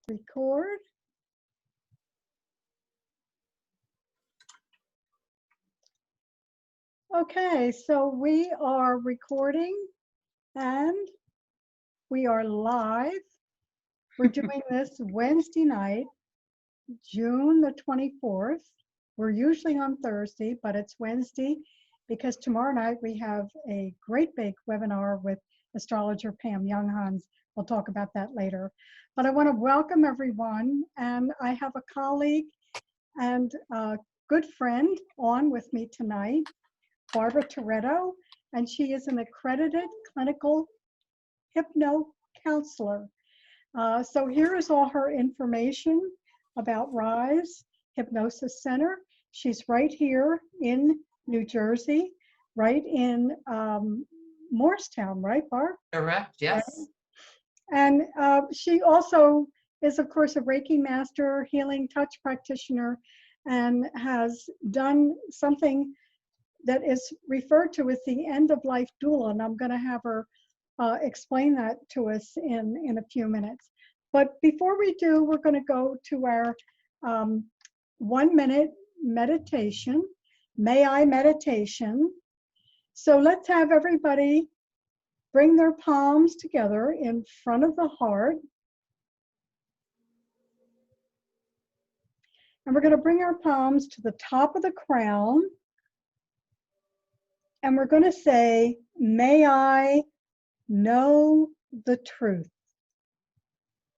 Record. Okay, so we are recording and we are live. We're doing this Wednesday night, June the 24th. We're usually on Thursday, but it's Wednesday because tomorrow night we have a great big webinar with astrologer Pam Younghans. We'll talk about that later. But I want to welcome everyone, and I have a colleague and a good friend on with me tonight, Toritto, and she is an accredited clinical hypnocounselor. So here is all her information about Rise Hypnosis Center. She's right here in New Jersey, right in Morristown, right, Barb? Correct, yes. Right. And she also is, of course, a Reiki Master, healing touch practitioner, and has done something that is referred to as the end-of-life doula, and I'm going to have her explain that to us in a few minutes. But before we do, we're going to go to our 1-minute meditation, May I meditation. So let's have everybody bring their palms together in front of the heart. And we're going to bring our palms to the top of the crown. And we're going to say, may I know the truth.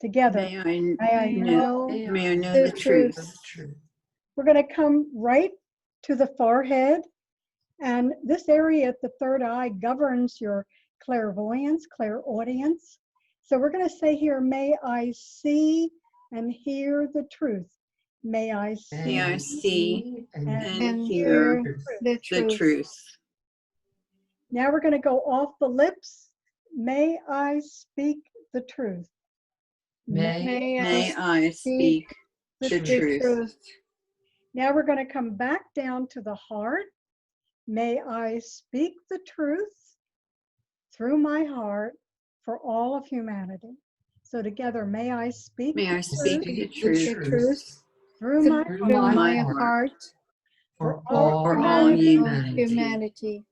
Together. May I know the truth. We're going to come right to the forehead. And this area at the third eye governs your clairvoyance, clairaudience. So we're going to say here, may I see and hear the truth. May I see and hear the truth. Now we're going to go off the lips. May I speak the truth. May I speak the truth. Now we're going to come back down to the heart. May I speak the truth through my heart for all of humanity. So together, may I speak the truth through my heart for all humanity.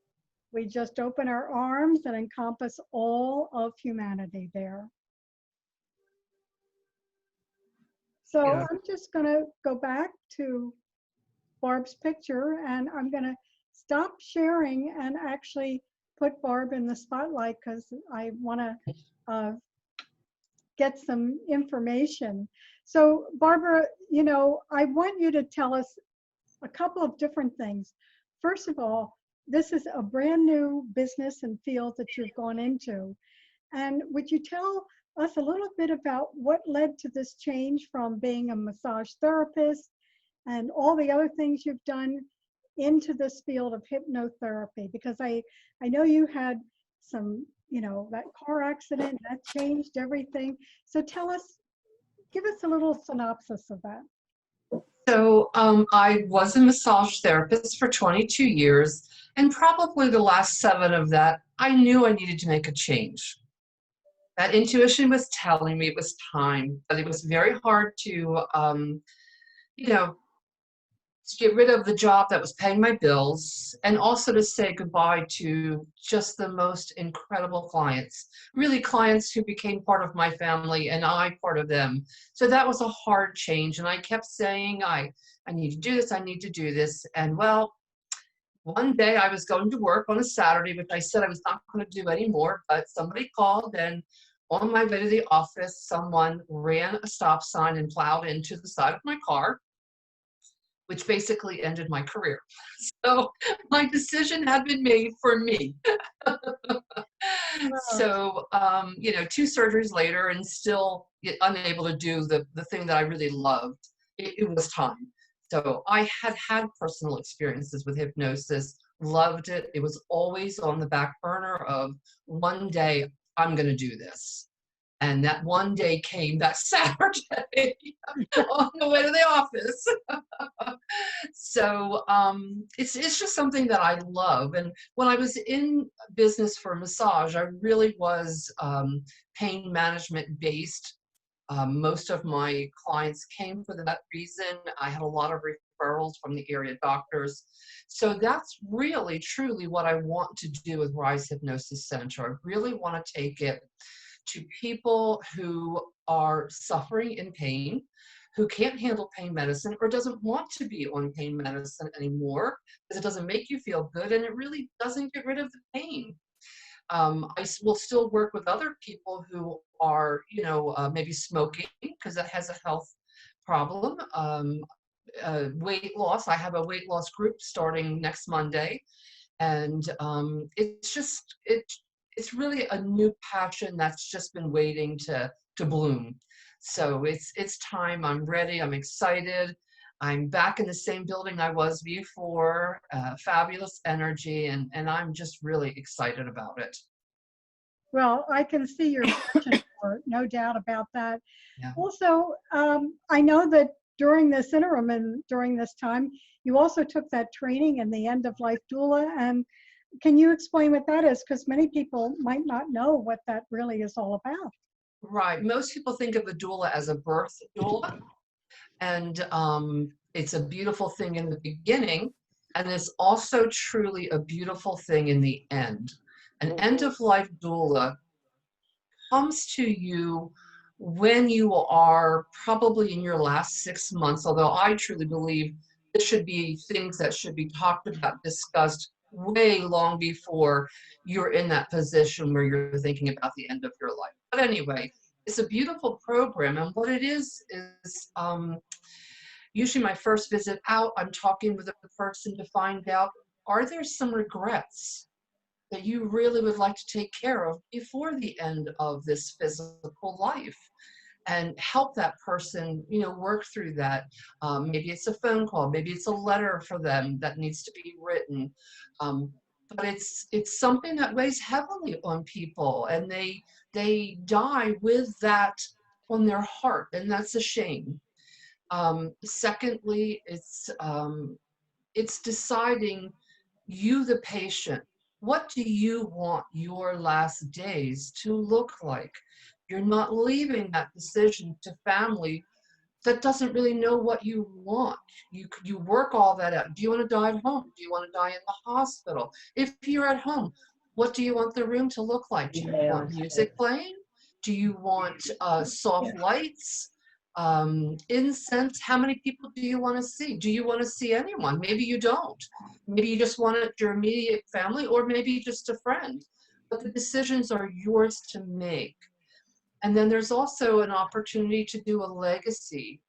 We just open our arms and encompass all of humanity there. So I'm just going to go back to Barb's picture, and I'm going to stop sharing and actually put Barb in the spotlight because I want to get some information. So Barbara, you know, I want you to tell us a couple of different things. First of all, this is a brand new business and field that you've gone into. And would you tell us a little bit about what led to this change from being a massage therapist and all the other things you've done into this field of hypnotherapy? Because I know you had some, you know, that car accident, that changed everything. So tell us, give us a little synopsis of that. So I was a massage therapist for 22 years, and probably the last 7 of that, I knew I needed to make a change. That intuition was telling me it was time, but it was very hard to, you know, to get rid of the job that was paying my bills, and also to say goodbye to just the most incredible clients, really clients who became part of my family and I part of them. So that was a hard change, and I kept saying, I need to do this, I need to do this. And well, one day I was going to work on a Saturday, which I said I was not going to do anymore, but somebody called, and on my way to the office, someone ran a stop sign and plowed into the side of my car, which basically ended my career. So my decision had been made for me. So, you know, 2 surgeries later and still unable to do the thing that I really loved, it was time. So I had personal experiences with hypnosis, loved it. It was always on the back burner of one day I'm going to do this. And that one day came that Saturday on the way to the office. So it's just something that I love. And when I was in business for massage, I really was pain management based. Most of my clients came for that reason. I had a lot of referrals from the area doctors. So that's really, truly what I want to do with Rise Hypnosis Center. I really want to take it to people who are suffering in pain, who can't handle pain medicine or doesn't want to be on pain medicine anymore because it doesn't make you feel good and it really doesn't get rid of the pain. Will still work with other people who are, maybe smoking because that has a health problem. Weight loss. I have a weight loss group starting next Monday, and it's really a new passion that's just been waiting to bloom. So it's time. I'm ready. I'm excited. I'm back in the same building I was before, fabulous energy, and I'm just really excited about it. Well, I can see your passion for it, no doubt about that. Yeah. Also, I know that during this interim and during this time, you also took that training in the end-of-life doula. And can you explain what that is? Because many people might not know what that really is all about. Right. Most people think of a doula as a birth doula. And it's a beautiful thing in the beginning, and it's also truly a beautiful thing in the end. An end-of-life doula comes to you when you are probably in your last 6 months, although I truly believe this should be things that should be talked about, discussed way long before you're in that position where you're thinking about the end of your life. But anyway, it's a beautiful program, and what it is usually my first visit out, I'm talking with a person to find out, are there some regrets that you really would like to take care of before the end of this physical life? And help that person, work through that. Maybe it's a phone call, maybe it's a letter for them that needs to be written. But it's something that weighs heavily on people, and they die with that on their heart, and that's a shame. Secondly, it's deciding, you, the patient, what do you want your last days to look like? You're not leaving that decision to family that doesn't really know what you want. You work all that out. Do you want to die at home? Do you want to die in the hospital? If you're at home, what do you want the room to look like? Do you want music playing? Do you want soft lights? Incense? How many people do you want to see? Do you want to see anyone? Maybe you don't. Maybe you just want your immediate family, or maybe just a friend. But the decisions are yours to make. And then there's also an opportunity to do a legacy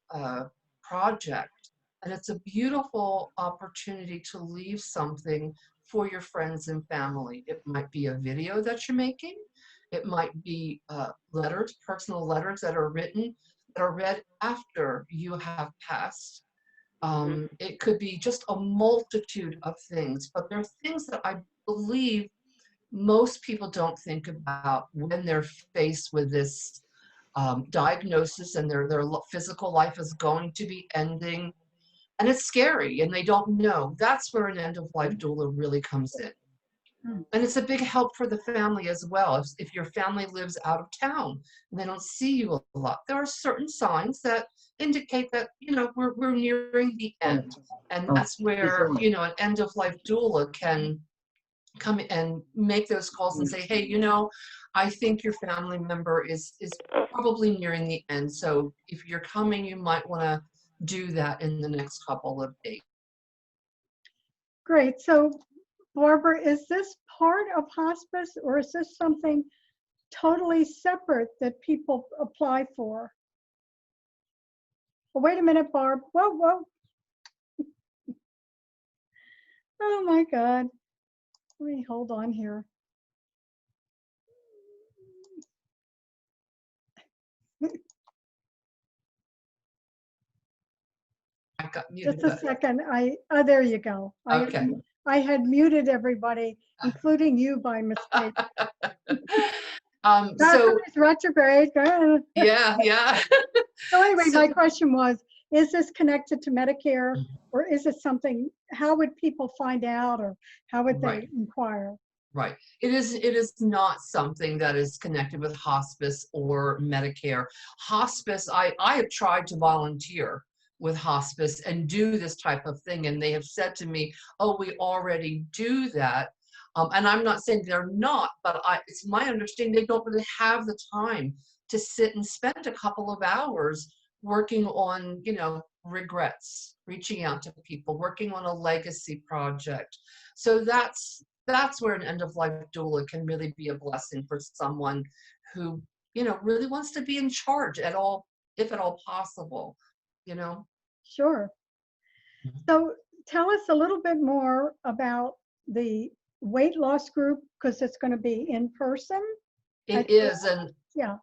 project. And it's a beautiful opportunity to leave something for your friends and family. It might be a video that you're making. It might be letters, personal letters that are written, that are read after you have passed. It could be just a multitude of things, but there are things that I believe most people don't think about when they're faced with this diagnosis and their physical life is going to be ending. And it's scary and they don't know. That's where an end-of-life doula really comes in. And it's a big help for the family as well. If your family lives out of town and they don't see you a lot, there are certain signs that indicate that, we're nearing the end. And that's where, an end-of-life doula can come and make those calls and say, hey, I think your family member is probably nearing the end. So if you're coming, you might want to do that in the next couple of days. Great. So, Barbara, is this part of hospice, or is this something totally separate that people apply for? Oh, wait a minute, Barb. Whoa, whoa. Oh my God. Let me hold on here. I got muted. Just a second. There you go. Okay. I had muted everybody, including you, by mistake. So retrograde. yeah. So anyway, my question was, is this connected to Medicare, or is it something, how would people find out, or how would they inquire? Right. It is not something that is connected with hospice or Medicare. Hospice, I have tried to volunteer with hospice and do this type of thing, and they have said to me, oh, we already do that. And I'm not saying they're not, but it's my understanding they don't really have the time to sit and spend a couple of hours working on, regrets, reaching out to people, working on a legacy project. So that's where an end-of-life doula can really be a blessing for someone who, really wants to be in charge at all, if at all possible, Sure. So tell us a little bit more about the weight loss group, because it's going to be in person. It is, and yeah,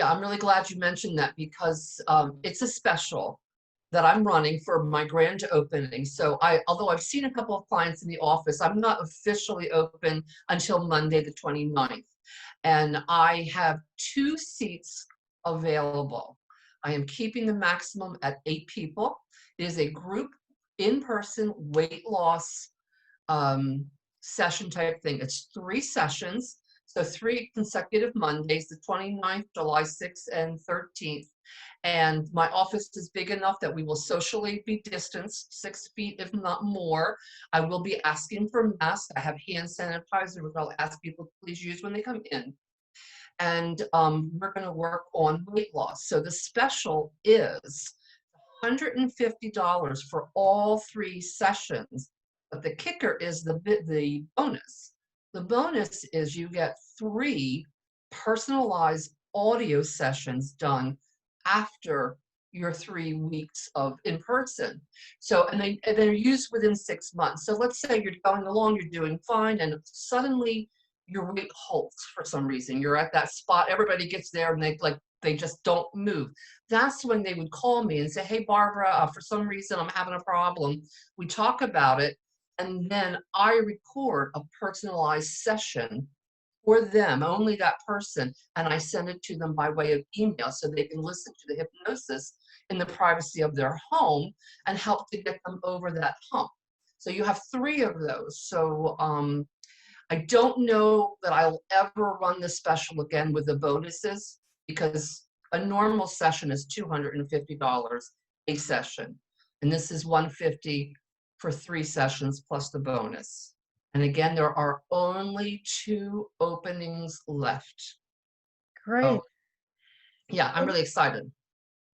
I'm really glad you mentioned that, because it's a special that I'm running for my grand opening. So although I've seen a couple of clients in the office, I'm not officially open until Monday the 29th. And I have 2 seats available. I am keeping the maximum at 8 people. It is a group in-person weight loss session type thing. It's 3 sessions. So 3 consecutive Mondays, the 29th, July 6th, and 13th. And my office is big enough that we will socially be distanced 6 feet, if not more. I will be asking for masks. I have hand sanitizer, which I'll ask people to please use when they come in. And we're going to work on weight loss. So the special is $150 for all 3 sessions. But the kicker is the bonus. The bonus is you get 3 personalized audio sessions done after your 3 weeks of in-person. So, and they're used within 6 months. So let's say you're going along, you're doing fine, and suddenly your weight halts for some reason. You're at that spot, everybody gets there and they just don't move. That's when they would call me and say, hey, Barbara, for some reason I'm having a problem. We talk about it, and then I record a personalized session for them, only that person, and I send it to them by way of email so they can listen to the hypnosis in the privacy of their home and help to get them over that hump. So you have 3 of those. So I don't know that I'll ever run this special again with the bonuses, because a normal session is $250 a session, and this is $150 for 3 sessions plus the bonus. And again, there are only 2 openings left. great. So, yeah, I'm really excited.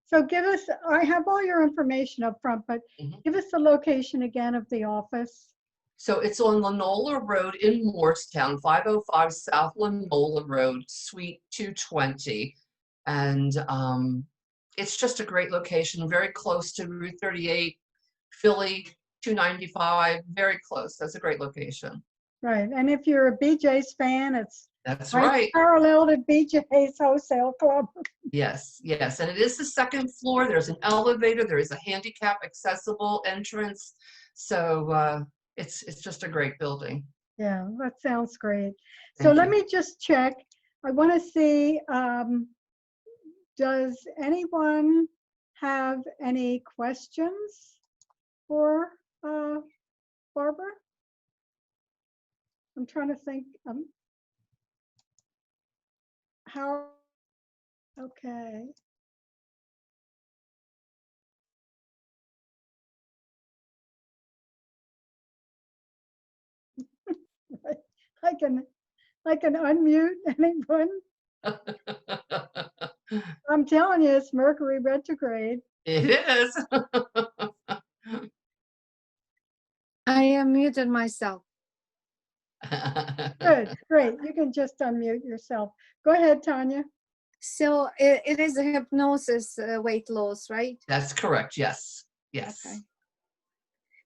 So give us, I have all your information up front, but give us the location again of the office. So it's on Lanola Road in Morristown, 505 South Lanola Road, Suite 220. And it's just a great location, very close to Route 38, Philly 295, very close. That's a great location. Right. And if you're a BJ's fan, that's right. Parallel to BJ's Wholesale Club. Yes, yes. And it is the 2nd floor. There's an elevator. There is a handicap accessible entrance. So it's just a great building. Yeah, that sounds great. So let me just check. I want to see, does anyone have any questions for Barbara? I'm trying to think. How? Okay. I can unmute anyone. I'm telling you, it's Mercury retrograde. It is. I am muted myself. Good, great. You can just unmute yourself. Go ahead, Tanya. So it is a hypnosis weight loss, right? That's correct. Yes. Yes. Okay.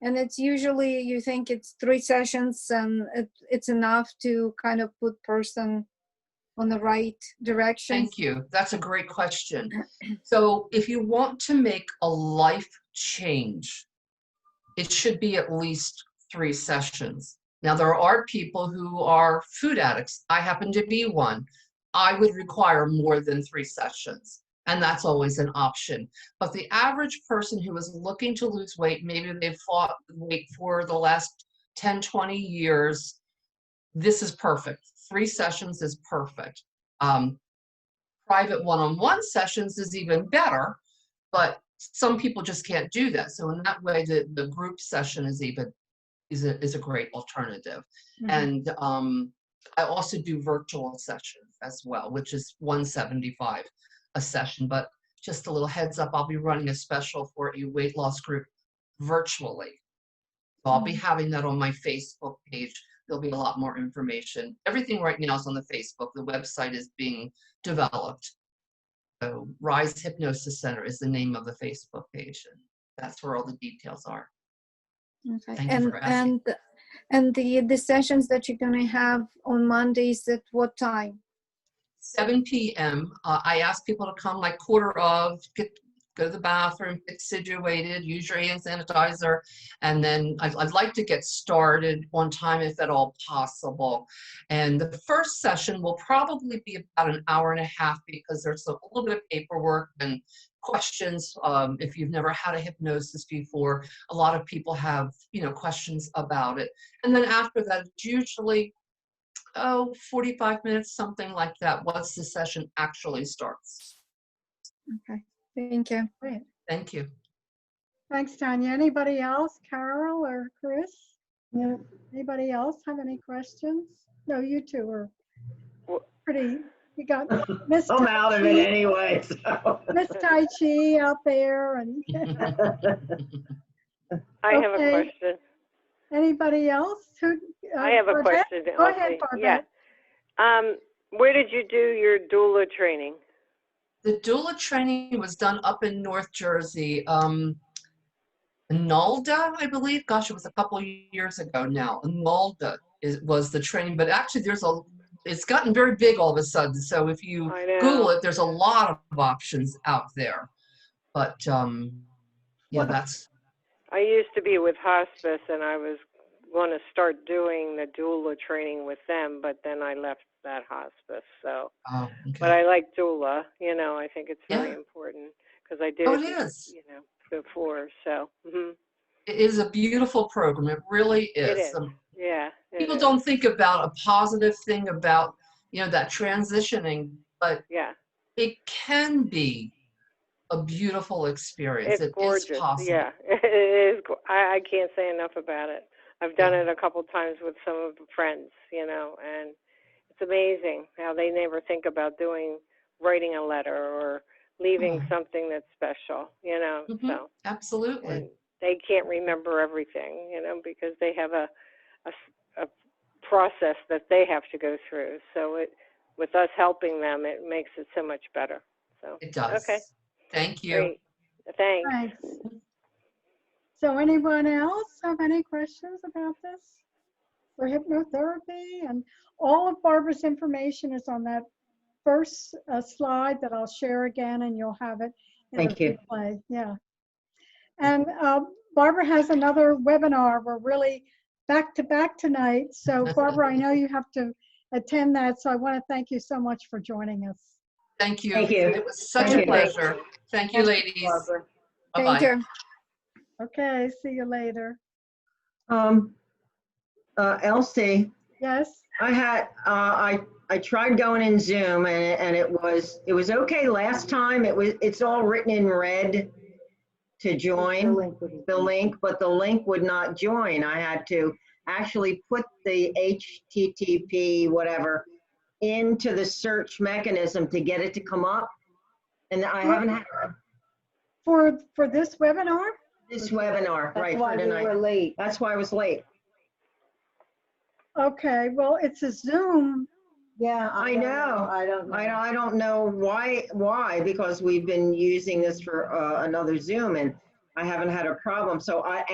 And it's usually, you think it's 3 sessions and it's enough to kind of put person on the right direction? Thank you. That's a great question. So if you want to make a life change, it should be at least 3 sessions. Now, there are people who are food addicts. I happen to be one. I would require more than 3 sessions, and that's always an option. But the average person who is looking to lose weight, maybe they've fought weight for the last 10, 20 years, this is perfect. 3 sessions is perfect. Private one-on-one sessions is even better, but some people just can't do that. So in that way, the group session is a great alternative. And I also do virtual sessions as well, which is $175 a session. But just a little heads up, I'll be running a special for a weight loss group virtually. So I'll be having that on my Facebook page. There'll be a lot more information. Everything right now is on the Facebook. The website is being developed. So Rise Hypnosis Center is the name of the Facebook page, and that's where all the details are. Okay. Thank you for asking. And the sessions that you're going to have on Mondays at what time? 7 p.m. I ask people to come like quarter of, go to the bathroom, get situated, use your hand sanitizer, and then I'd like to get started on time if at all possible. And the first session will probably be about an hour and a half because there's a little bit of paperwork and questions. If you've never had a hypnosis before, a lot of people have, questions about it. And then after that, it's usually 45 minutes, something like that, once the session actually starts. Okay, thank you. Great. Thank you. Thanks, Tanya. Anybody else? Carol or Chris? Yeah. Anybody else have any questions? No, you two are pretty. You got Miss I'm Tai out of it Chi, anyway. So. Miss Tai Chi out there, and I have a Okay. question. anybody else? Who? I have a Barbette? question. Go ahead, Elsie. Barbette. Yeah. Where did you do your doula training? The doula training was done up in North Jersey, Nolda, I believe. Gosh, it was a couple of years ago now. Nolda was the training, but actually it's gotten very big all of a sudden. So if you I know. Google it, there's a lot of options out there. But yeah, that's. I used to be with hospice, and I was going to start doing the doula training with them, but then I left that hospice. So, Oh, okay. but I like doula. I think it's very Yeah. important because I did Oh, it, it is. before. So, It is a beautiful program. It really it is. is. Yeah. it People is. don't think about a positive thing about, that transitioning, but Yeah. it can be a beautiful experience. It's It gorgeous. is possible. Yeah, it is. I can't say enough about it. I've done it a couple times with some of the friends, and it's amazing how they never think about writing a letter or leaving something that's special, Mhm. so. Absolutely. And they can't remember everything, because they have a process that they have to go through. So with us helping them, it makes it so much better. So It does. Okay. Thank you. Great. Thanks. Thanks. So anyone else have any questions about this for hypnotherapy? And all of Barbara's information is on that first slide that I'll share again, and you'll have it in Thank the you. replay. Yeah. And Barbara has another webinar. We're really back to back tonight. So Barbara, I know you have to attend that. So I want to thank you so much for joining us. Thank you. Thank you. It was such Thank a you. pleasure. Thank you, ladies. Barbara. Thank Bye-bye. you. Okay, see you later. Elsie, Yes. I tried going in Zoom and it was okay last time. It's all written in red to join the link, but the link would not join. I had to actually put the HTTP whatever into the search mechanism to get it to come up. And I haven't had For this webinar? this webinar right That's why for we tonight. were late. That's why I was late. Okay, well, it's a Zoom. Yeah, I know. I don't know. I don't know why, because we've been using this for another Zoom and I haven't had a problem. So I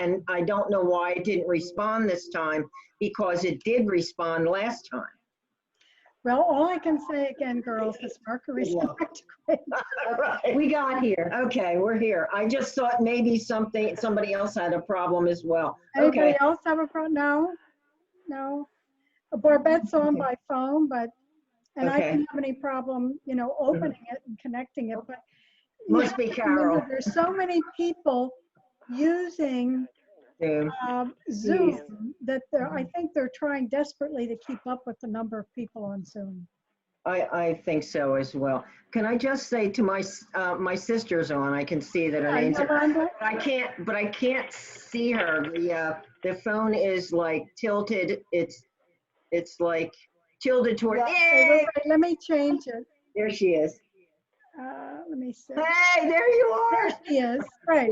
don't know why it didn't respond this time, because it did respond last time. Well, all I can say again, girls, is Mercury's Good luck. retrograde. Right. We got here. Okay, we're here. I just thought maybe somebody else had a problem as well. Anybody Okay. else have a problem? No. Barbette's on by phone, and I Okay. didn't have any problem, opening it and connecting it, but you Must have be to remember Carol. there's so many people using Zoom, that I think they're trying desperately to keep up with the number of people on Zoom. I think so as well. Can I just say to my my sister's on? I can see that her name's. Yolanda? But I can't see her. The phone is like tilted. It's like tilted toward. Okay, wait, let me change it. There she is. Let me see. Hey, there you are. There she is. Great.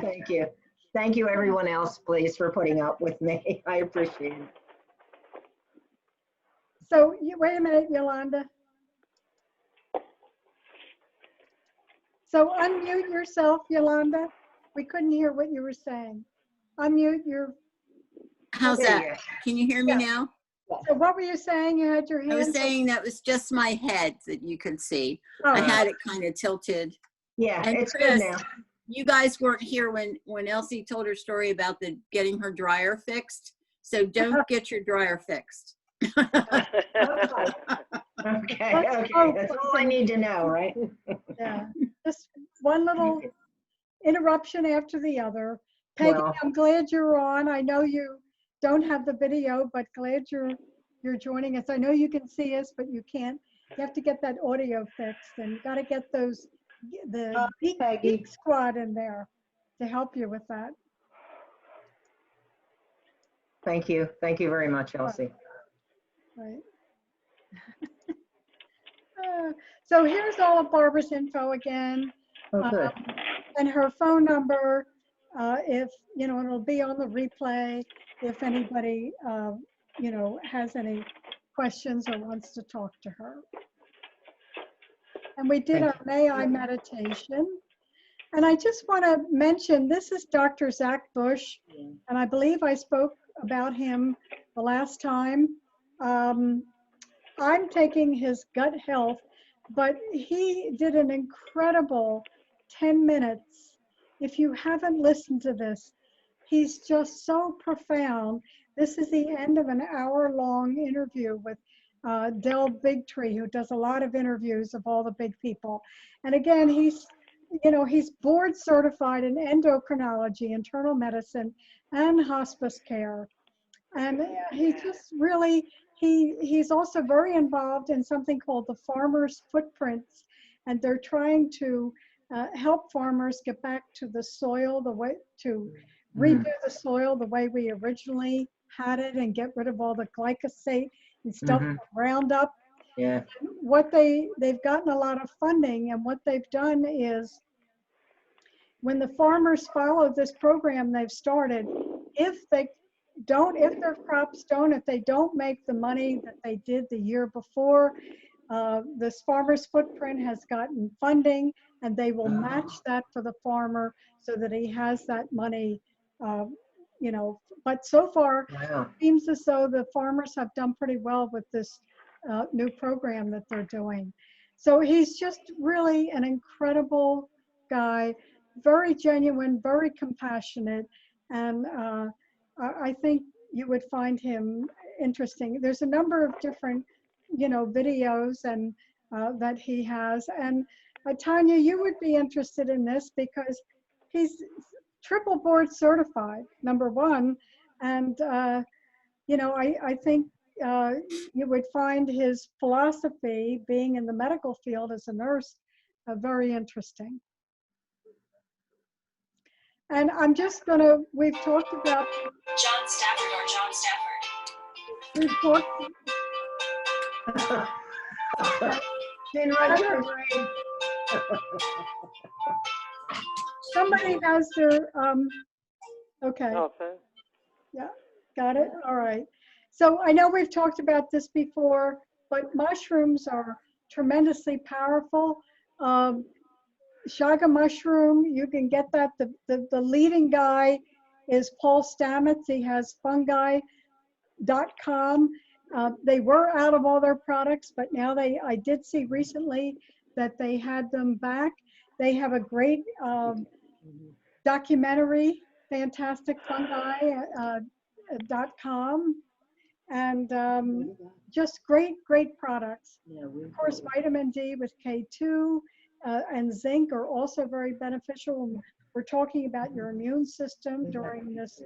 Thank you. Thank you, everyone else, please, for putting up with me. I appreciate it. So wait a minute, Yolanda. So unmute yourself, Yolanda. We couldn't hear what you were saying. Unmute your. How's that? Can you hear me now? So what were you saying? You had your hand. I was saying that was just my head that you could see. Oh. I had it kind of tilted. Yeah, And it's Chris, good now. you guys weren't here when Elsie told her story about getting her dryer fixed. So don't get your dryer fixed. Okay, that's all I need to know, right? Yeah, just one little interruption after the other. Peggy, Well, I'm glad you're on. I know you don't have the video, but glad you're joining us. I know you can see us, but you can't. You have to get that audio fixed, and you got to get the geek squad in there to help you with that. thank you very much, Elsie. Right. So here's all of Barbara's info again. Oh, good. And her phone number, if, you know, it'll be on the replay if anybody, you know, has any questions or wants to talk to her. And we did our May I meditation. And I just want to mention, this is Dr. Zach Bush, and I believe I spoke about him the last time. I'm taking his gut health, but he did an incredible 10 minutes. If you haven't listened to this, he's just so profound. This is the end of an hour-long interview with Del Bigtree, who does a lot of interviews of all the big people. And again, he's, you know, he's board certified in endocrinology, internal medicine, and hospice care. And he just really, he's also very involved in something called the Farmer's Footprints. And they're trying to help farmers get back to the soil, the way to redo the soil the way we originally had it, and get rid of all the glyphosate and stuff, Roundup. Yeah. What they've gotten a lot of funding, and what they've done is, when the farmers follow this program they've started, if their crops don't, if they don't make the money that they did the year before, this Farmer's Footprint has gotten funding, and they will match that for the farmer so that he has that money, you know. But so far, it seems as though the farmers have done pretty well with this new program that they're doing. So he's just really an incredible guy, very genuine, very compassionate, and I think you would find him interesting. There's a number of different, you know, videos and that he has. And Tanya, you would be interested in this because he's triple board certified, #1. And, you know, I think you would find his philosophy, being in the medical field as a nurse, very interesting. And I'm just gonna, we've talked about John Stafford or John Stafford. we've talked, somebody has their, okay. Okay. Yeah, got it, all right. So I know we've talked about this before, but mushrooms are tremendously powerful. Shaga mushroom, you can get that. The leading guy is Paul Stamets. He has fungi.com. They were out of all their products, but now I did see recently that they had them back. They have a great documentary, fantastic fungi.com, and just great products. Of course, vitamin D with K2, and zinc are also very beneficial. When we're talking about your immune system during this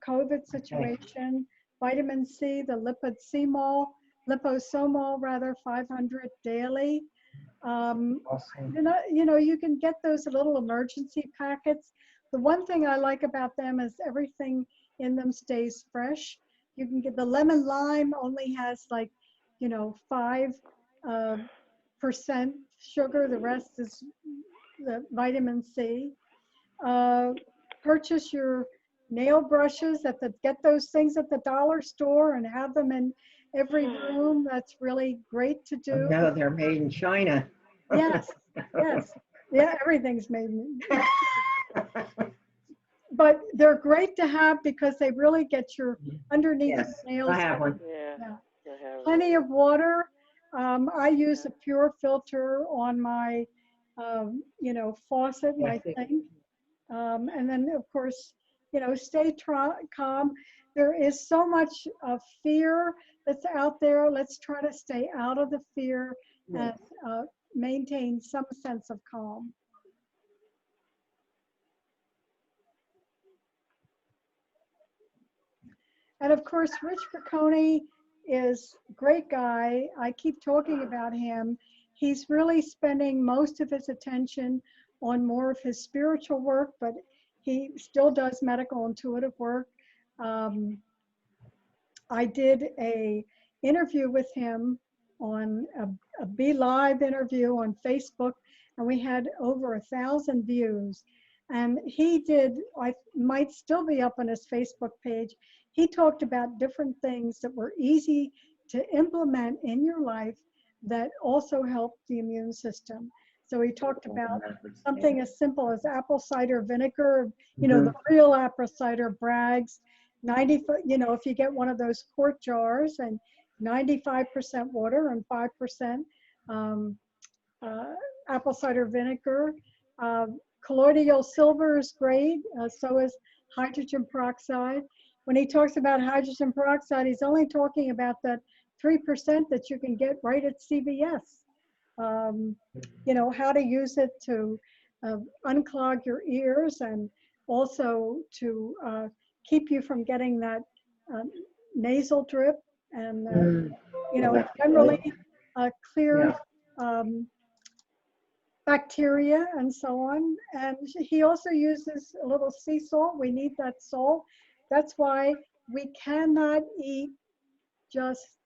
COVID situation. Vitamin C, the liposomal rather, 500 daily. You can get those little emergency packets. The one thing I like about them is everything in them stays fresh. You can get the lemon lime only has 5% sugar. The rest is the vitamin C. Purchase your nail brushes get those things at the dollar store and have them in every room. That's really great to do. No, they're made in China. Yes, yes. Yeah, everything's made in. But they're great to have because they really get your underneath Yes, your nails. I have one. Yeah. Plenty of water. I use a pure filter on my, faucet, my sink. And then, of course, stay calm. There is so much fear that's out there. Let's try to stay out of the fear and maintain some sense of calm. And of course, Rich Piccone is a great guy. I keep talking about him. He's really spending most of his attention on more of his spiritual work, but he still does medical intuitive work. I did a interview with him on a Be Live interview on Facebook, and we had over 1,000 views. And he did, I might still be up on his Facebook page. He talked about different things that were easy to implement in your life that also help the immune system. So he talked about something as simple as apple cider vinegar, the real apple cider Bragg's, 90, if you get one of those quart jars and 95% water and 5% apple cider vinegar. Colloidal silver is great, so is hydrogen peroxide. When he talks about hydrogen peroxide, he's only talking about that 3% that you can get right at CVS. How to use it to unclog your ears and also to keep you from getting that nasal drip and, generally clear bacteria and so on. And he also uses a little sea salt. We need that salt. That's why we cannot eat just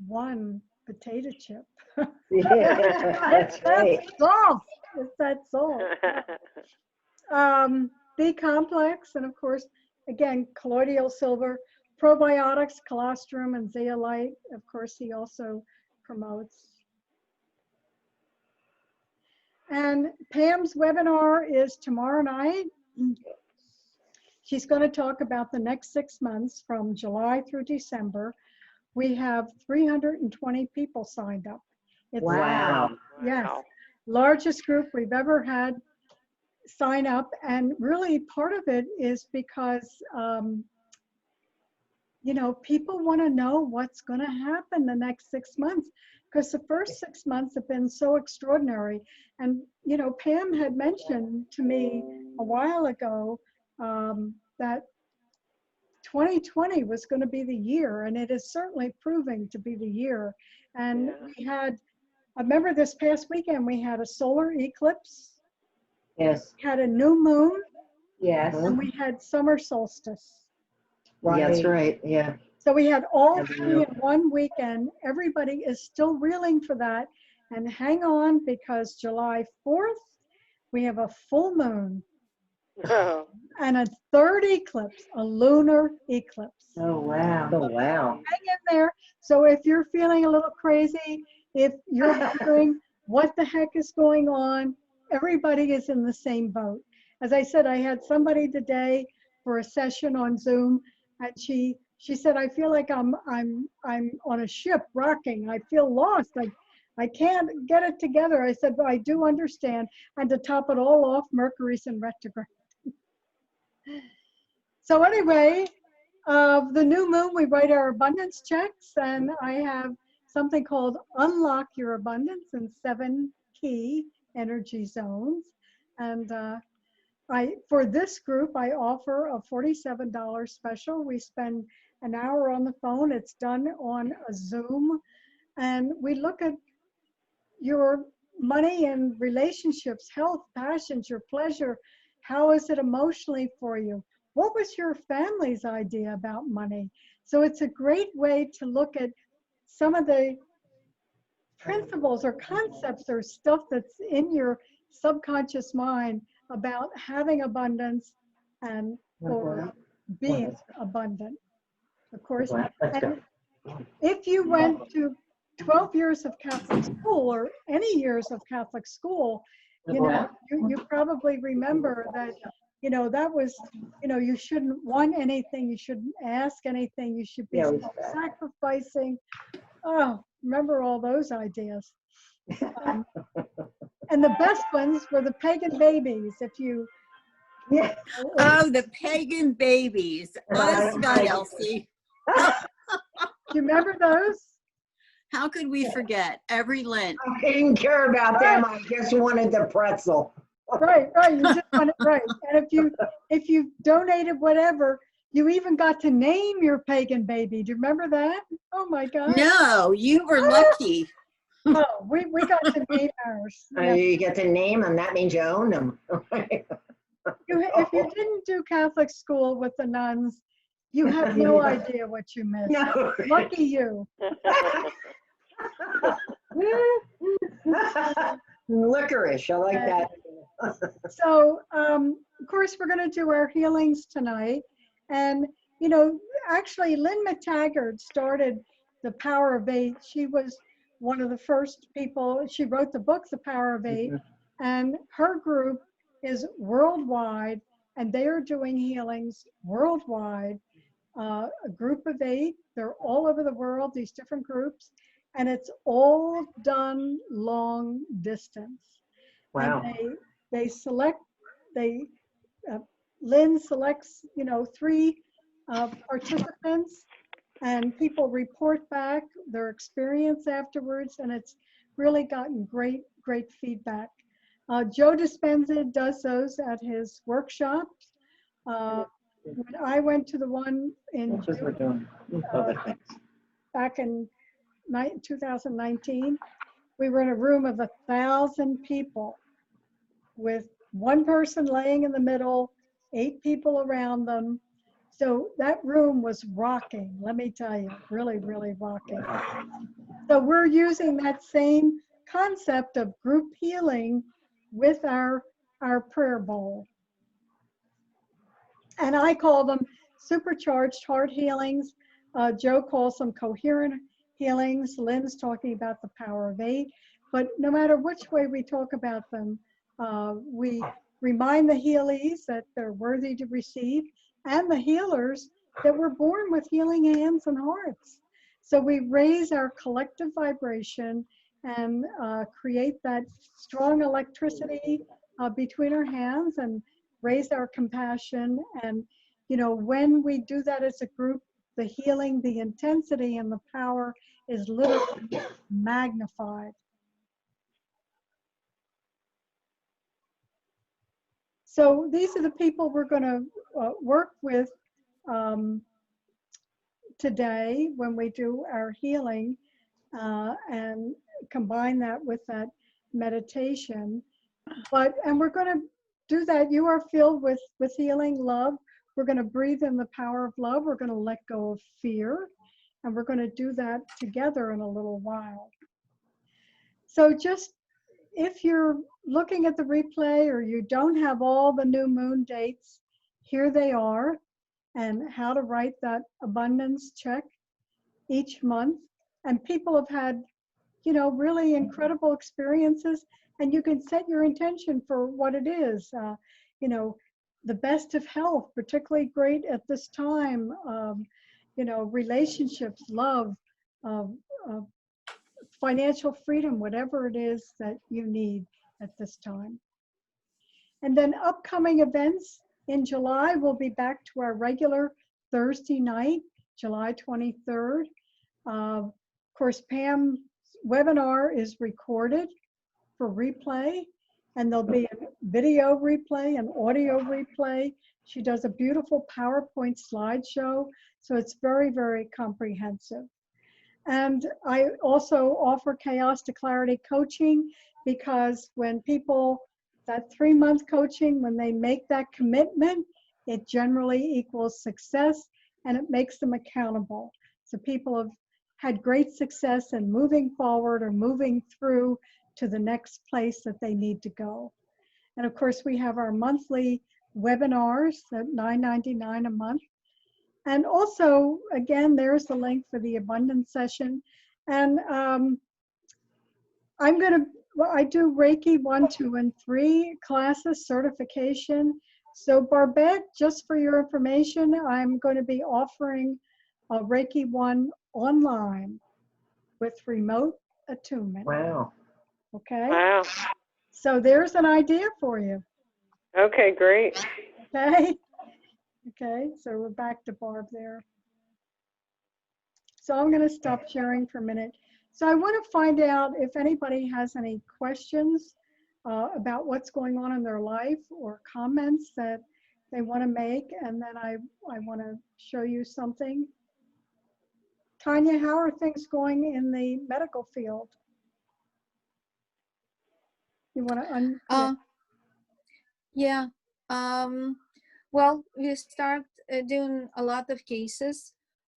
one potato chip. That's right. Salt. It's that salt. B complex, and of course, again, colloidal silver, probiotics, colostrum, and zeolite. Of course, he also promotes. And Pam's webinar is tomorrow night. She's going to talk about the next 6 months from July through December. We have 320 people signed up. It's, wow. Yes, largest group we've ever had sign up. And really part of it is because, people want to know what's going to happen the next 6 months, because the first 6 months have been so extraordinary. And, Pam had mentioned to me a while ago that 2020 was going to be the year, and it is certainly proving to be the year. And we had, I remember this past weekend, we had a solar eclipse. Yes. Had a new moon. Yes. And we had summer solstice. Right. That's right. Yeah. So we had all three in one weekend. Everybody is still reeling for that. And hang on, because July 4th, we have a full moon. Oh. And a third eclipse, a lunar eclipse. Oh, wow. Oh, wow. Hang in there. So if you're feeling a little crazy, if you're wondering what the heck is going on, everybody is in the same boat. As I said, I had somebody today for a session on Zoom, and she said, I feel like I'm on a ship rocking. I feel lost. I can't get it together. I said, well, I do understand. And to top it all off, Mercury's in retrograde. So anyway, the new moon, we write our abundance checks, and I have something called Unlock Your Abundance in 7 key energy zones. And for this group, I offer a $47 special. We spend an hour on the phone. It's done on a Zoom. And we look at your money and relationships, health, passions, your pleasure. How is it emotionally for you? What was your family's idea about money? So it's a great way to look at some of the principles or concepts or stuff that's in your subconscious mind about having abundance and or being abundant. Of course, and if you went to 12 years of Catholic school or any years of Catholic school, you know, you probably remember that, you know, that was, you know, you shouldn't want anything, you shouldn't ask anything, you should be sacrificing. Oh, remember all those ideas. And the best ones were the pagan babies, if you. Oh, the pagan babies. Honest God, Elsie. Do you remember those? How could we forget? Every Lent. I didn't care about them. I just wanted the pretzel. Right. You just want it right. And if you donated whatever, you even got to name your pagan baby. Do you remember that? Oh my God. No, you were lucky. Oh, we got to name ours. Yeah. You get to name them. That means you own them. If you didn't do Catholic school with the nuns, you have no idea what you missed. No. Lucky you. Licorice. I like that. So, of course, we're going to do our healings tonight. And, you know, actually, Lynn McTaggart started The Power of Eight. She was one of the first people. She wrote the book, The Power of Eight. And her group is worldwide, and they are doing healings worldwide. A group of 8. They're all over the world, these different groups. And it's all done long distance. Wow. And Lynn selects, you know, 3 participants, and people report back their experience afterwards, and it's really gotten great feedback. Joe Dispenza does those at his workshops. When I went to the one in back in 2019, we were in a room of 1,000 people with one person laying in the middle, 8 people around them. So that room was rocking, let me tell you, really, really rocking. So we're using that same concept of group healing with our prayer bowl. And I call them supercharged heart healings. Joe calls them coherent healings. Lynn's talking about the power of 8. But no matter which way we talk about them, we remind the healees that they're worthy to receive, and the healers that we're born with healing hands and hearts. So we raise our collective vibration and create that strong electricity between our hands, and raise our compassion. And, you know, when we do that as a group, the healing, the intensity, and the power is literally magnified. So these are the people we're going to work with today when we do our healing, and combine that with that meditation. And we're going to do that. You are filled with healing love. We're going to breathe in the power of love. We're going to let go of fear. And we're going to do that together in a little while. So just, if you're looking at the replay or you don't have all the new moon dates, here they are, and how to write that abundance check each month. And people have had, you know, really incredible experiences, and you can set your intention for what it is. You know, the best of health, particularly great at this time. You know, relationships, love, financial freedom, whatever it is that you need at this time. And then upcoming events in July, we'll be back to our regular Thursday night, July 23rd. Of course, Pam's webinar is recorded for replay, and there'll be a video replay, an audio replay. She does a beautiful PowerPoint slideshow, so it's very, very comprehensive. And I also offer Chaos to Clarity coaching, because when people, that 3-month coaching, when they make that commitment, it generally equals success, and it makes them accountable. So people have had great success in moving forward or moving through to the next place that they need to go. And of course, we have our monthly webinars at $9.99 a month. And also, again, there's the link for the abundance session. And I do Reiki 1, 2, and 3 classes, certification. So Barbette, just for your information, I'm going to be offering a Reiki 1 online with remote attunement. Wow. Okay. Wow. So there's an idea for you. Okay, great. Okay. Okay, so we're back to Barb there. So I'm going to stop sharing for a minute. So I want to find out if anybody has any questions about what's going on in their life, or comments that they want to make, and then I want to show you something. Tanya, how are things going in the medical field? You want to Yeah. Well, we start doing a lot of cases,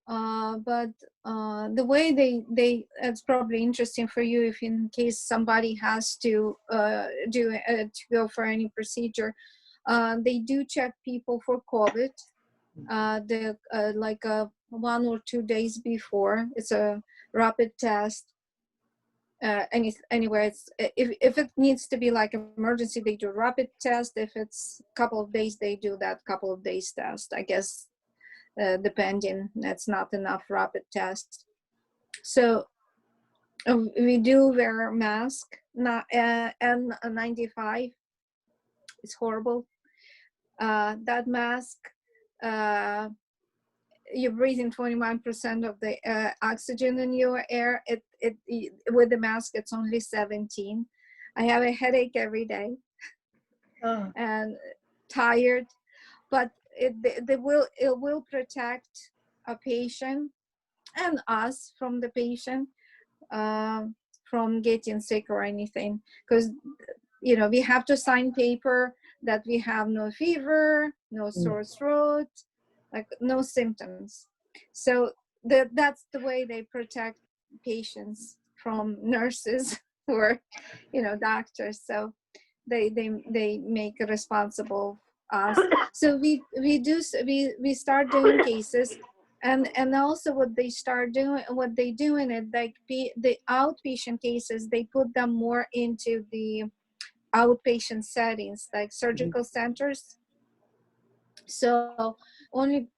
but the way they it's probably interesting for you if in case somebody has to go for any procedure. They do check people for COVID. Like 1 or 2 days before. It's a rapid test. Anyway, it's, if it needs to be like emergency, they do a rapid test. If it's a couple of days, they do that couple of days test. I guess depending, that's not enough rapid test. So we do wear a mask, not N95. It's horrible. That mask, you're breathing 21% of the oxygen in your air. With the mask, it's only 17. I have a headache every day and tired, but it will protect a patient and us from the patient from getting sick or anything, because we have to sign paper that we have no fever, no sore throat, like no symptoms. So that's the way they protect patients from nurses or doctors. So they make a responsible us. So we start doing cases, and also what they do in it, like the outpatient cases, they put them more into the outpatient settings, like surgical centers. So only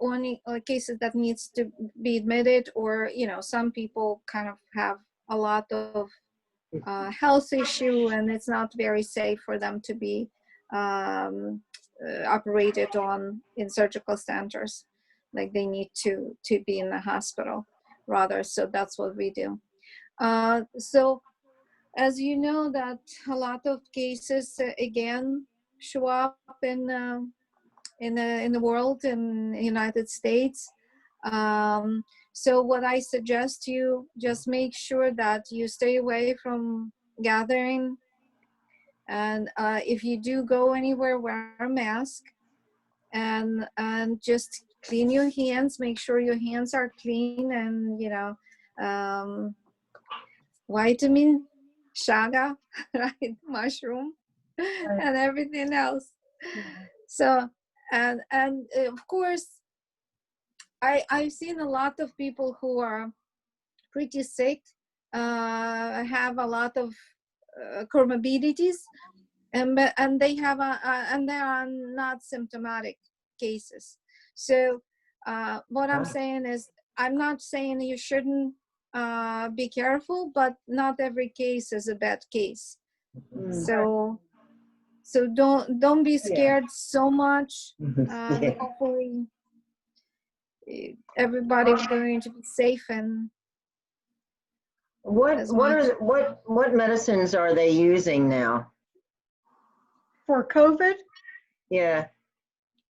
cases that needs to be admitted, or some people kind of have a lot of health issue, and it's not very safe for them to be operated on in surgical centers. Like they need to be in the hospital rather. So that's what we do. So as you know, that a lot of cases again show up in the world, in the United States. So what I suggest you, just make sure that you stay away from gathering, and if you do go anywhere, wear a mask, and just clean your hands. Make sure your hands are clean, and vitamin, shaga, right, mushroom, and everything else. So and of course, I've seen a lot of people who are pretty sick, have a lot of comorbidities, and they have and they are not symptomatic cases. So what I'm saying is, I'm not saying you shouldn't be careful, but not every case is a bad case. So don't be scared so much. Hopefully everybody's going to be safe. And what medicines are they using now? For COVID? Yeah.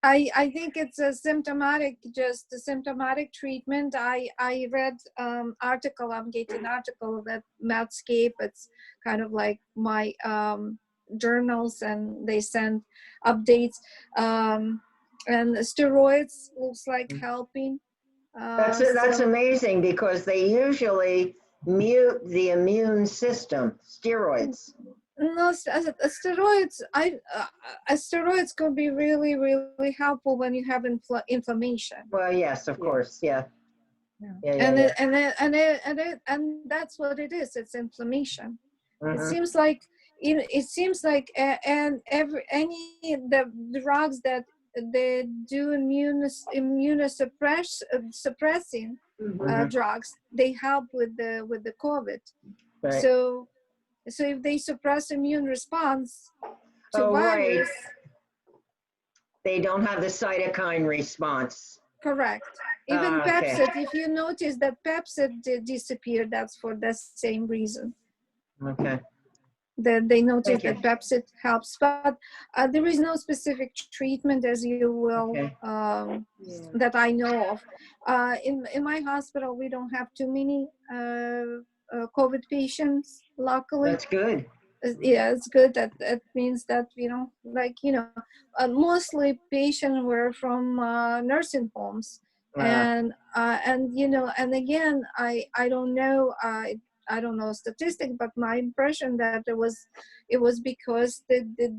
I think it's a symptomatic, just a symptomatic treatment. I read article, I'm getting article that Medscape, it's kind of like my journals, and they send updates. And steroids looks like helping. That's So, amazing because they usually mute the immune system, steroids. no, steroids. Steroids could be really, really helpful when you have inflammation. Well, yes, of course, yeah. Yeah, And yeah. and that's what it is. It's inflammation. It Mhm. seems like and the drugs that they do suppressing Mhm. drugs, they help with the COVID. Right. So if they suppress immune response to Oh, right. virus, They don't have the cytokine response. correct. Even Okay. Pepsid, if you notice that Pepsid disappeared, that's for the same reason. Okay. That they notice Thank you. that Pepsid helps, but there is no specific treatment, as you will, Okay. that I know of. In my hospital, we don't have too many COVID patients, luckily. That's good. Yeah, it's good. That means that, mostly patients were from nursing homes. And and again, I don't know, I don't know statistics, but my impression that it was because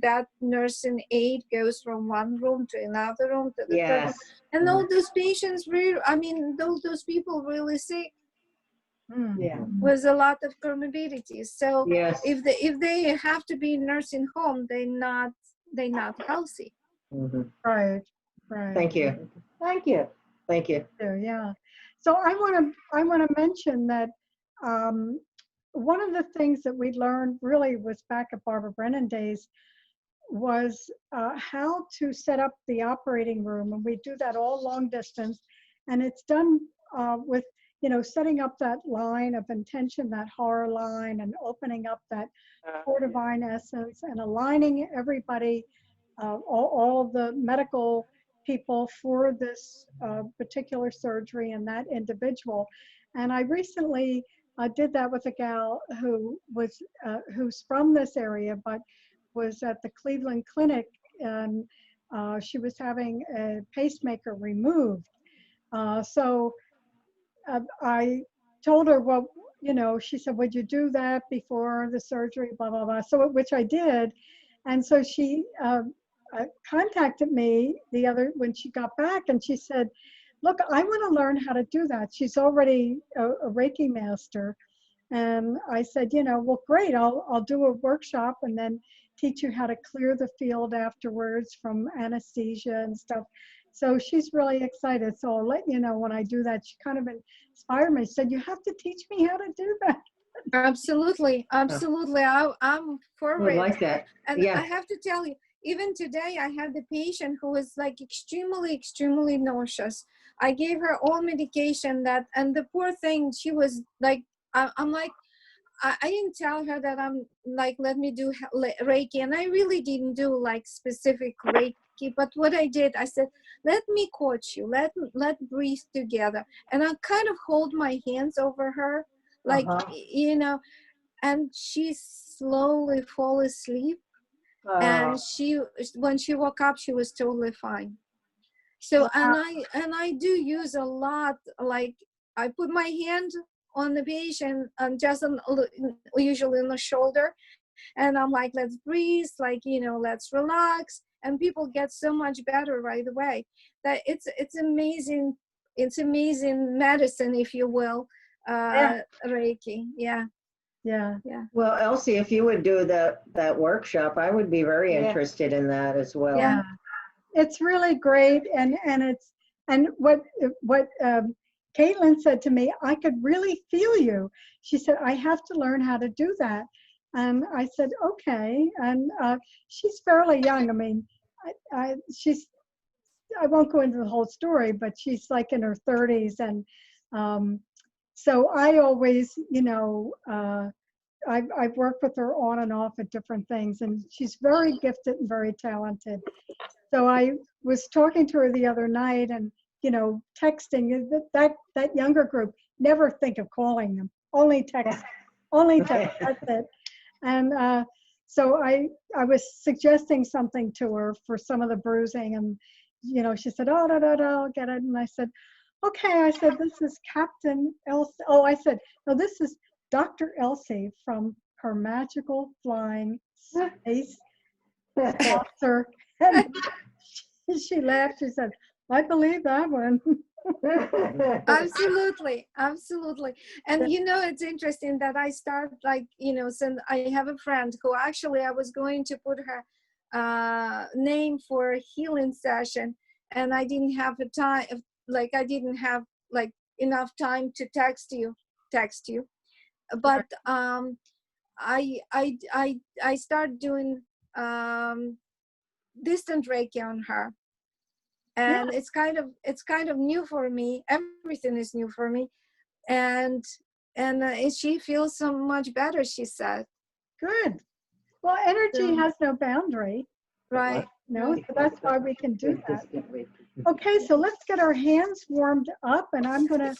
that nursing aide goes from one room to another room to the third room. Yes. And all those patients really, I mean, those people really sick Yeah. with a lot of comorbidities. So Yes. if they have to be in nursing home, they're not healthy. Mhm. Right. Thank you. Thank you. Thank you. Yeah. So I want to mention that one of the things that we learned really was back at Barbara Brennan days was how to set up the operating room, and we do that all long distance, and it's done with setting up that line of intention, that horror line, and opening up that core divine essence, and aligning everybody, all the medical people for this particular surgery and that individual. And I recently did that with a gal who was who's from this area, but was at the Cleveland Clinic, and she was having a pacemaker removed. So I told her, well, she said, would you do that before the surgery, blah, blah, blah. So, which I did. And so she contacted me when she got back, and she said, look, I want to learn how to do that. She's already a Reiki master. And I said, well, great, I'll do a workshop and then teach you how to clear the field afterwards from anesthesia and stuff. So she's really excited. So I'll let you know when I do that. She kind of inspired me, said, you have to teach me how to do that. Absolutely. I'm for I it. like that. And Yeah. I have to tell you, even today, I had the patient who was like extremely, extremely nauseous. I gave her all medication and the poor thing, she was like, I'm like, I didn't tell her that I'm like, let me do Reiki. And I really didn't do like specific Reiki. But what I did, I said, let me coach you. Let breathe together. And I kind of hold my hands over her, like, and she slowly fall asleep. And when she woke up, she was totally fine. So, and I do use a lot, like I put my hand on the patient and just usually on the shoulder, and I'm like, let's breathe, like, let's relax, and people get so much better right away. That it's amazing. It's amazing medicine, if you will. Reiki. Yeah. Well, Elsie, if you would do that workshop, I would be very interested in that as well. Yeah. It's really great. And what Caitlin said to me, I could really feel you. She said, I have to learn how to do that. And I said, okay. And she's fairly young. I mean, I won't go into the whole story, but she's like in her 30s. And so I always, I've worked with her on and off at different things, and she's very gifted and very talented. So I was talking to her the other night, and texting. That younger group, never think of calling them. Only text. Only text. That's it. And so I was suggesting something to her for some of the bruising, and she said, "Oh, I'll get it." And I said, "Okay." I said, "This is Captain Elsie." Oh, I said, "No, this is Dr. Elsie from Her Magical Flying Space Officer." And she laughed. She said, "I believe that one." Absolutely, absolutely. And it's interesting that I start since I have a friend who actually I was going to put her name for a healing session, and I didn't have the time, I didn't have enough time to text you. But I started doing distant Reiki on her. And it's kind of new for me. Everything is new for me, and she feels so much better, she said. Good. Well, energy has no boundary, right? No, so that's why we can do that. Okay, so let's get our hands warmed up, and I'm going to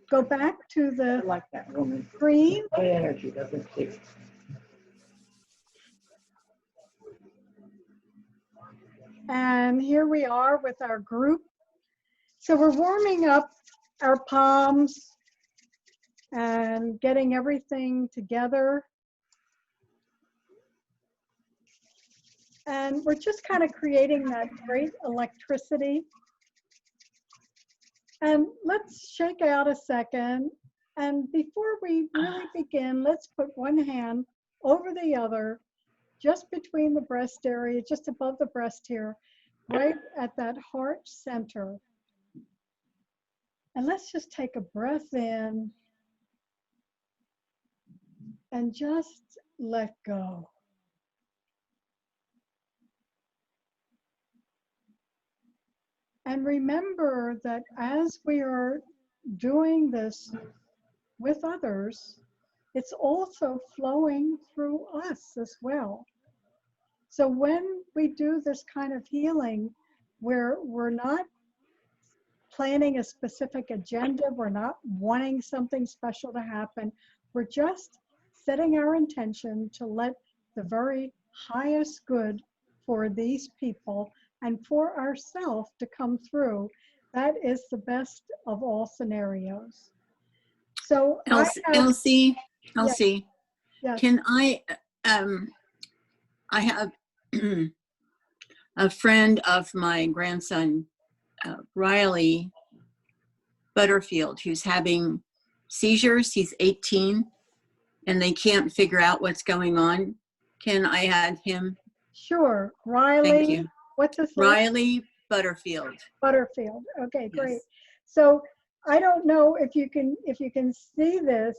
go back to the screen. Energy doesn't take. And here we are with our group. So we're warming up our palms and getting everything together. And we're just kind of creating that great electricity. And let's shake out a second. And before we really begin, let's put one hand over the other, just between the breast area, just above the breast here, right at that heart center. And let's just take a breath in and just let go. And remember that as we are doing this with others, it's also flowing through us as well. So when we do this kind of healing, where we're not planning a specific agenda, we're not wanting something special to happen, we're just setting our intention to let the very highest good for these people and for ourselves to come through. That is the best of all scenarios. So Elsie, yes. Can I have a friend of my grandson, Riley Butterfield, who's having seizures. He's 18 and they can't figure out what's going on. Can I add him? Sure. Riley. Thank you. What's his name? Riley Butterfield. Butterfield. Okay, great. Yes. So I don't know if you can see this,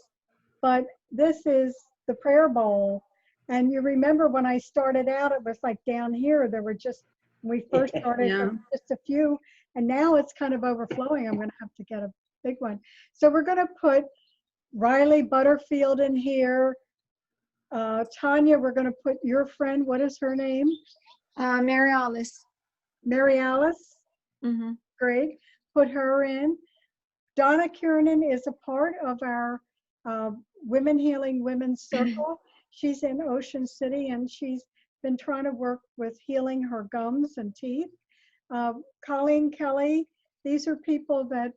but this is the prayer bowl. And you remember when I started out, it was like down here, there were just, when we first started, there were just a few, and now it's kind of overflowing. I'm going to have to get a big one. So we're going to put Riley Butterfield in here. Tanya, we're going to put your friend, what is her name? Mary Alice. Mary Alice? Mm-hmm. Great. Put her in. Donna Kiernan is a part of our Women Healing Women's Circle. She's in Ocean City, and she's been trying to work with healing her gums and teeth. Colleen Kelly, these are people that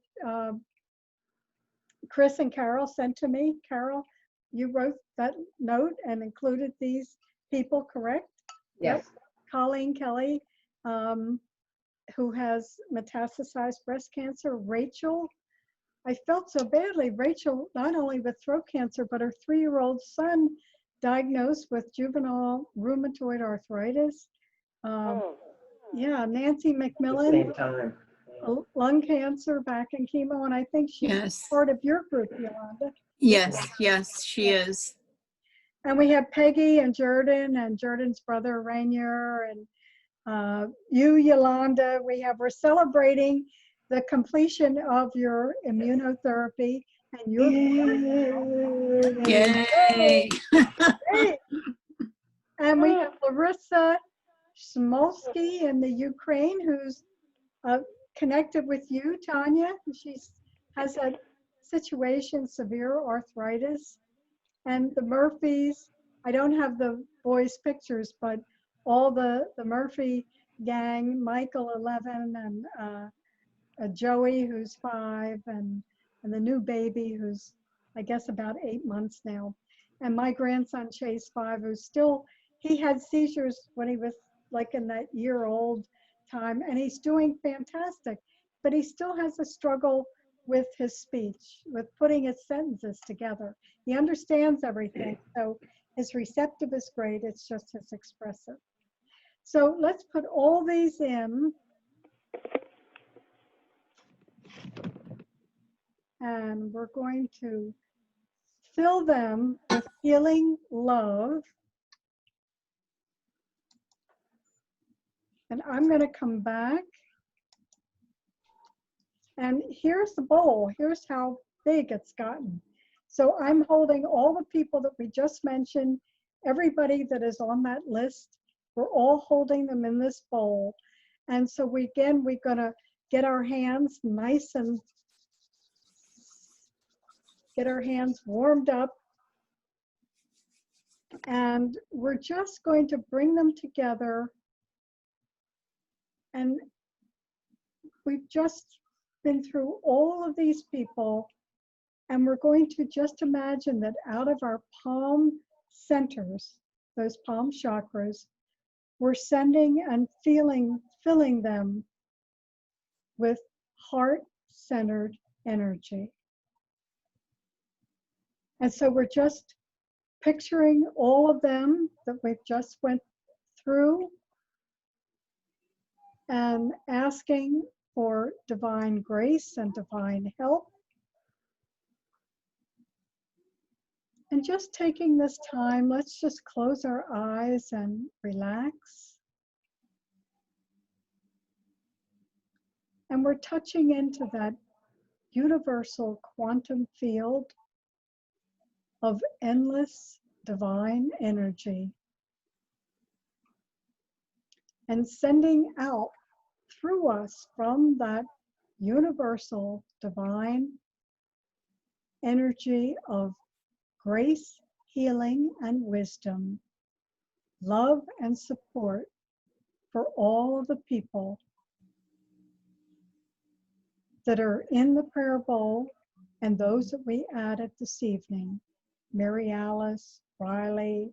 Chris and Carol sent to me. Carol, you wrote that note and included these people, correct? Yes. Colleen Kelly, who has metastasized breast cancer. Rachel, I felt so badly. Rachel, not only with throat cancer, but her 3-year-old son diagnosed with juvenile rheumatoid arthritis. Yeah, Nancy McMillan, Same time. lung cancer, back in chemo, and I think she's part of your group, Yolanda. Yes, she is. And we have Peggy and Jordan's brother Rainier, and you, Yolanda. We're celebrating the completion of your immunotherapy. And you're Yay! great. And we have Larissa Smolsky in the Ukraine, who's connected with you, Tanya. She has a situation, severe arthritis. And the Murphys, I don't have the boys' pictures, but all the Murphy gang, Michael 11 and Joey who's 5 and the new baby who's I guess about 8 months now. And my grandson Chase 5, who's still, he had seizures when he was like in that year-old time, and he's doing fantastic, but he still has a struggle with his speech, with putting his sentences together. He understands everything, so his receptive is great, it's just his expressive. So let's put all these in. And we're going to fill them with healing love. And I'm going to come back. And here's the bowl. Here's how big it's gotten. So I'm holding all the people that we just mentioned, everybody that is on that list. We're all holding them in this bowl. And so we're going to get our hands nice and get our hands warmed up. And we're just going to bring them together. And we've just been through all of these people. And we're going to just imagine that out of our palm centers, those palm chakras, we're sending and filling them with heart-centered energy. And so we're just picturing all of them that we've just went through and asking for divine grace and divine help. And just taking this time, let's just close our eyes and relax. And we're touching into that universal quantum field of endless divine energy and sending out through us from that universal divine energy of grace, healing, and wisdom, love and support for all of the people that are in the prayer bowl and those that we added this evening. Mary Alice, Riley,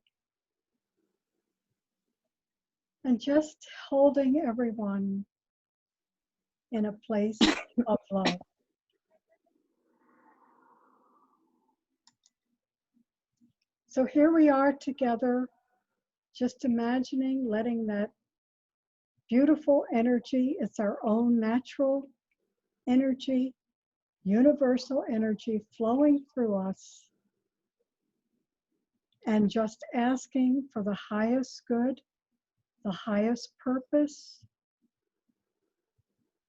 and just holding everyone in a place of love. So here we are together, just imagining, letting that beautiful energy, it's our own natural energy, universal energy flowing through us, and just asking for the highest good, the highest purpose,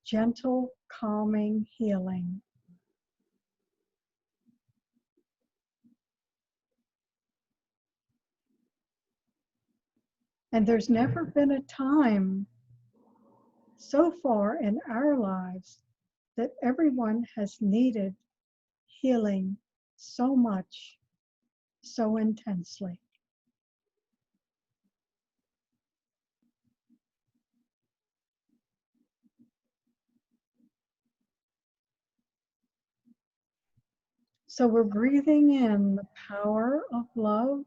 gentle, calming, healing. And there's never been a time so far in our lives that everyone has needed healing so much, so intensely. So we're breathing in the power of love,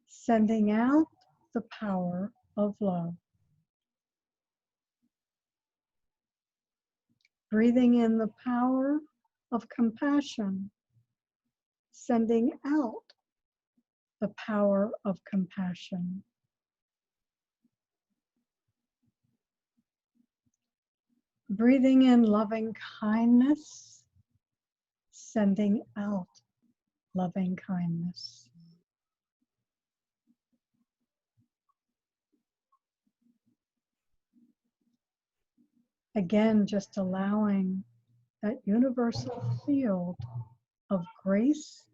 sending out the power of love. Breathing in the power of compassion, sending out the power of compassion. Breathing in loving kindness, sending out loving kindness. Again, just allowing that universal field of grace,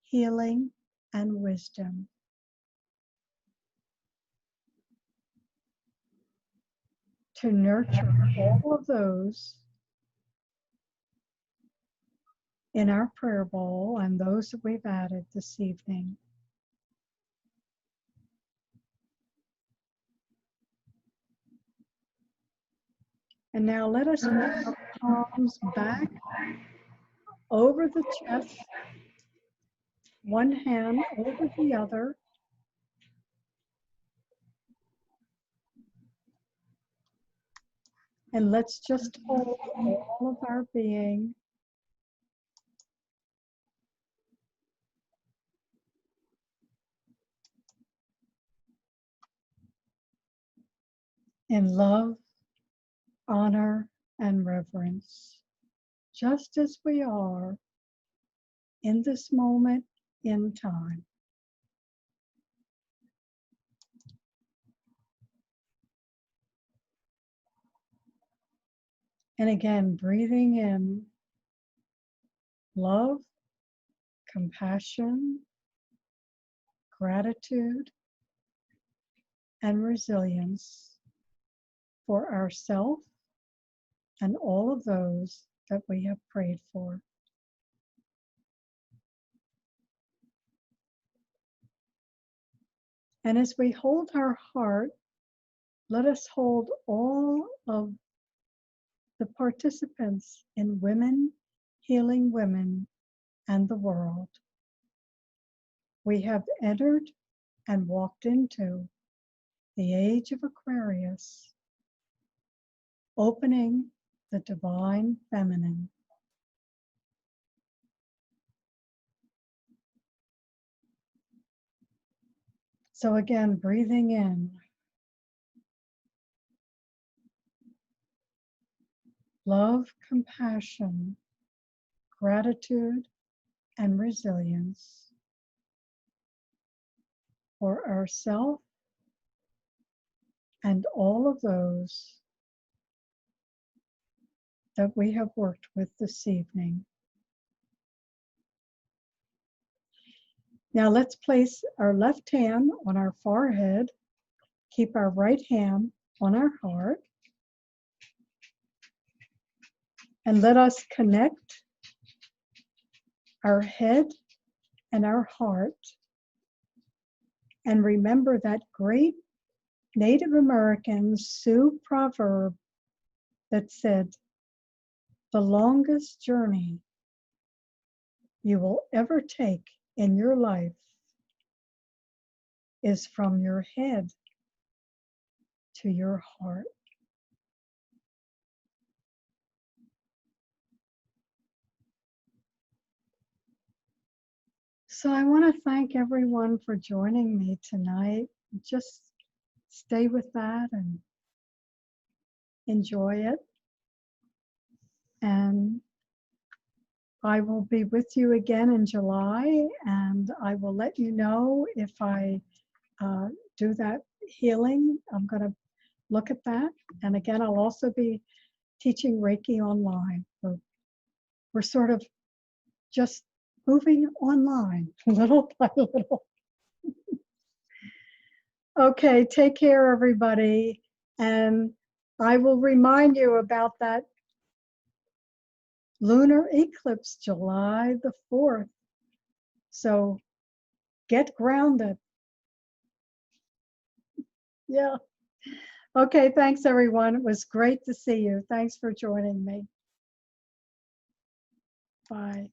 healing, and wisdom. To nurture all of those in our prayer bowl and those that we've added this evening. And now let us move our palms back over the chest, one hand over the other. And let's just hold all of our being in love, honor, and reverence, just as we are in this moment in time. And again, breathing in love, compassion, gratitude, and resilience for ourselves and all of those that we have prayed for. And as we hold our heart, let us hold all of the participants in Women Healing Women and the World. We have entered and walked into the age of Aquarius, opening the divine feminine. So again, breathing in love, compassion, gratitude, and resilience for ourselves and all of those that we have worked with this evening. Now let's place our left hand on our forehead, keep our right hand on our heart, and let us connect our head and our heart, and remember that great Native American Sioux proverb that said, "The longest journey you will ever take in your life is from your head to your heart." So I want to thank everyone for joining me tonight. Just stay with that and enjoy it. And I will be with you again in July, and I will let you know if I do that healing. I'm going to look at that. And again, I'll also be teaching Reiki online. We're sort of just moving online little by little. Okay, take care, everybody. And I will remind you about that lunar eclipse, July the 4th. So get grounded. Yeah. Okay, thanks, everyone. It was great to see you. Thanks for joining me. Bye.